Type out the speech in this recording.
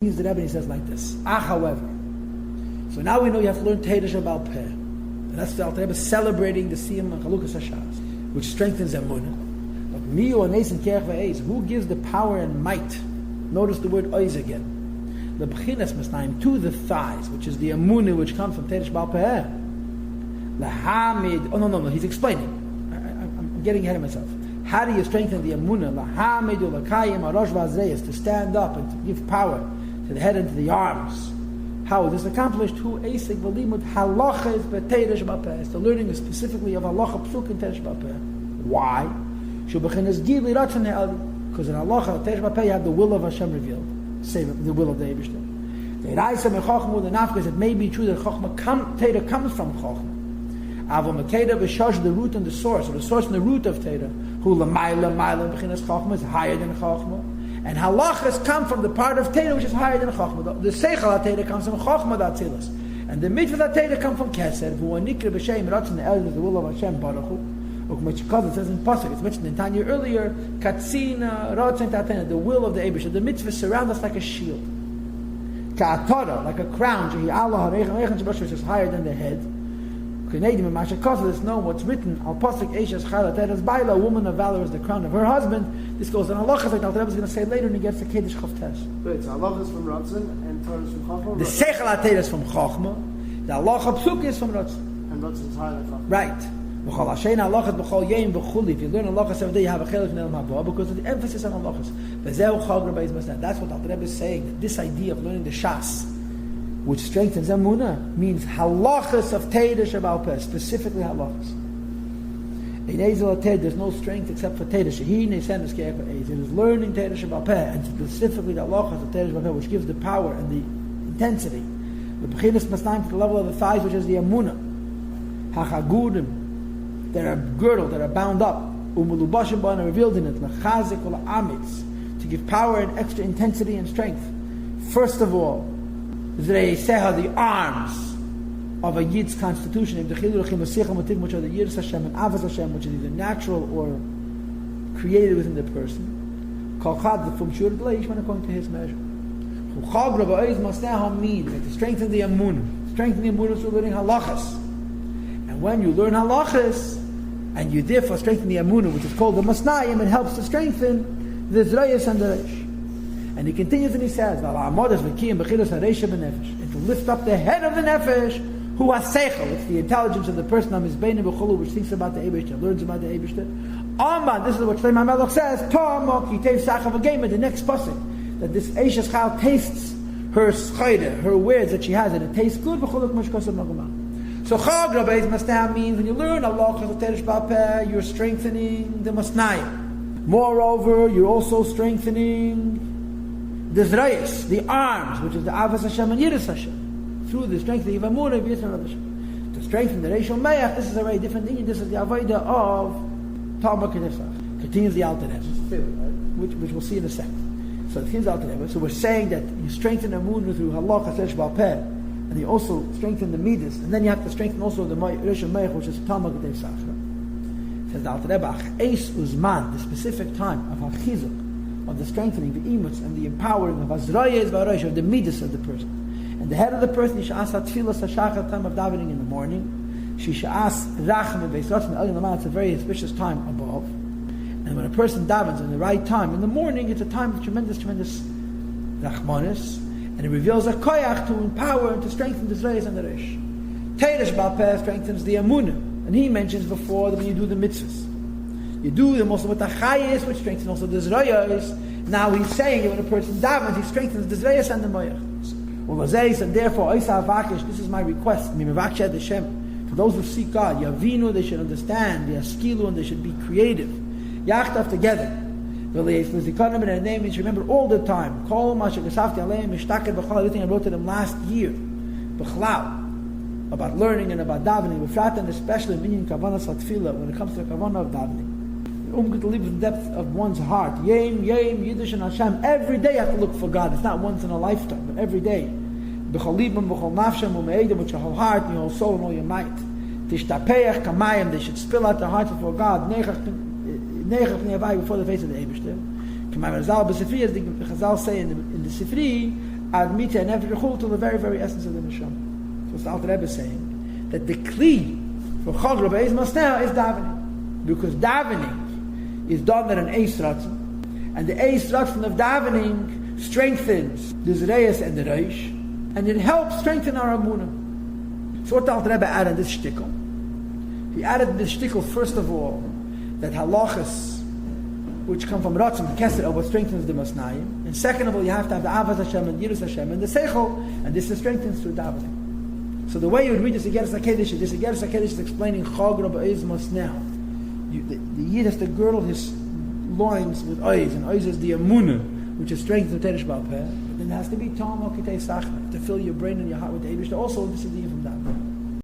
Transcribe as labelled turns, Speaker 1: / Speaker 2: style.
Speaker 1: The Rebbe says like this. However, so now we know you have to learn Teira Shabal Peh. And that's the Alter Rebbe celebrating the Siyam and Chalukas HaShas, which strengthens Emunah. But Miyu and Neis and Kerech V'Eiz, who gives the power and might? Notice the word Oiz again. The B'chinas Masnaim, to the thighs, which is the Emunah which comes from Teira Shabal Peh. Lahamid, no, he's explaining. I'm getting ahead of myself. How do you strengthen the Emunah? Lahamid Ulakayim Arosh V'Azreis, to stand up and to give power to the head and to the arms. How is this accomplished? Who Eisik V'Limud Halacha is B'Teira Shabal Peh. It's the learning specifically of Halacha Psuk in Teira Shabal Peh. Why? Because in Halacha, Teira Shabal Peh, you have the will of Hashem revealed. Say the will of the Eibishter. Because it may be true that Teira comes from Chochmah. Aval Makeda V'Shosh, the root and the source, or the source and the root of Teira. Who L'mayla B'chinas Chochmah is higher than Chochmah. And halachas come from the part of Teira which is higher than Chochmah. The Seichel HaTeira comes from Chochmah D'Atzilus. And the mitzvah HaTeira come from Keser. Who Anikra B'Shem Ratzon the Elder, the will of Hashem Baruch Hu. It says in Pasuk, it's mentioned in Tanya earlier, Katzina Ratzon Ta'atena, the will of the Eibishter. The mitzvah surrounds us like a shield. Ka'atara, like a crown, Jehi Allah HaReichem Eichem Shabbos, which is higher than the head. It's known what's written Al Pasuk Eishes Chayla Teres Baila, a woman of valor is the crown of her husband. This goes on halachas like Al Rebbe is going to say later when he gets to Kiddush Chavtes.
Speaker 2: Wait, so halachas from Ratzon and Torah is from Chochmah?
Speaker 1: The Seichel HaTeira is from Chochmah. The halacha Psuk is from Ratzon.
Speaker 2: And Ratzon is higher than Chochmah.
Speaker 1: Right. B'chol Hashem halachas b'chol yeim b'chuli. If you learn halachas every day, you have a chelik from Elam Haba because of the emphasis on halachas. V'zeu chag Rebbe is Masnad. That's what Al Rebbe is saying. That this idea of learning the Shas, which strengthens Emunah, means halachas of Teira Shabal Peh, specifically halachas. In Ezel there's no strength except for Teira. It is learning Teira Shabal Peh, and specifically the halachas of Teira Shabal Peh, which gives the power and the intensity. The B'chinas Masnaim to the level of the thighs, which is the Emunah. Hachagudim, that are girdled, that are bound up. Umulubashim ba'an, revealed in it. L'chazik ul amitz, to give power and extra intensity and strength. First of all, the arms of a Yid's constitution, which are the Yiras Hashem and Avos Hashem, which is either natural or created within the person. According to his measure. To strengthen the Emunah. Strengthen the Emunah through learning halachas. And when you learn halachas, and you therefore strengthen the Emunah, which is called the Masnayim, it helps to strengthen the Zrayas and the Reish. And he continues and he says, and to lift up the head of the nefesh, who has seichel, it's the intelligence of the person on his beinu b'chulu, which thinks about the Eibishter, learns about the Eibishter. Amman, this is what Shlomo HaMelech says, the next pasuk, that this Eishes Chal tastes her schayde, her wares that she has, and it tastes good. So Chag Rabbeis Masnayim means when you learn Allah of Teira Shabal Peh, you're strengthening the Masnayim. Moreover, you're also strengthening the Zrayas, the arms, which is the Avos Hashem and Yiras Hashem, through the strengthening of Emunah, to strengthen the Reishon Me'ach. This is a very different thing. This is the Avodah of Talmud Kedusha. Continues the Alter Rebbe, which we'll see in a second. So it continues the Alter Rebbe. So we're saying that you strengthen Emunah through Halakha Teira Shabal Peh, and you also strengthen the Midas, and then you have to strengthen also the Reishon Me'ach, which is Talmud Kedusha. Says the Alter Rebbe, Eis Uzman, the specific time of Hachizuk, of the strengthening, the imuts, and the empowering of Azrayas V'Arosh, of the midas of the person. And the head of the person, Yisha'as HaTfilas HaShachar, time of davening in the morning. Shisha'as Rachem Beis Ratzon Elyon L'Mal, it's a very auspicious time above. And when a person davens in the right time, in the morning, it's a time of tremendous Rachmanis, and it reveals a koyach to empower and to strengthen the Zrayas and the Rish. Teira Shabal Peh strengthens the Emunah, and he mentions before that when you do the mitzvahs, you do them also with the chayis, which strengthens also the zrayas. Now he's saying that when a person davens, he strengthens the zrayas and the moyach. Well, and therefore, this is my request. For those who seek God, Yavinu, they should understand, Yaskilu, and they should be creative. Yachtav together. And their name is remember all the time. Everything I wrote to them last year. About learning and about davening, and especially when it comes to the kavanah of davening. To live in the depth of one's heart. Yiddish and Hashem. Every day you have to look for God. It's not once in a lifetime, but every day. B'chol libam, b'chol nafshem, u'me'edem, with your whole heart, and your whole soul, and all your might. Tishtapeach kamayim, they should spill out their hearts before God. Nechach before the face of the Eibishter. Kamayim Razal b'Sifri, as the Chazal say in the Sifri, ad mita and nefesh v'chul to the very, very essence of the neshama. So it's the Alter Rebbe saying that the kli for Chag Rabbi is Masneh is davening. Because davening is done at an Eis Ratzon, and the Eis Ratzon of davening strengthens the Zreis and the Reish, and it helps strengthen our Amunah. So what the Alter Rebbe added in this shtickle? He added in this shtickle, first of all, that halachas, which come from Ratzon, the Keser, are what strengthens the Masnayim. And second of all, you have to have the Avas Hashem and Yirus Hashem and the Seichel, and this is strengthens through davening. So the way you would read this Igeres HaKedesh is explaining Chag Rabbi Oiz Masneh. The Yid has to girdle his loins with Oiz, and Oiz is the Amunah, which is strength of Teresh Baal Peh. But then it has to be Tom Okitei Sachna, to fill your brain and your heart with the Eibush. Also, this is the from davening.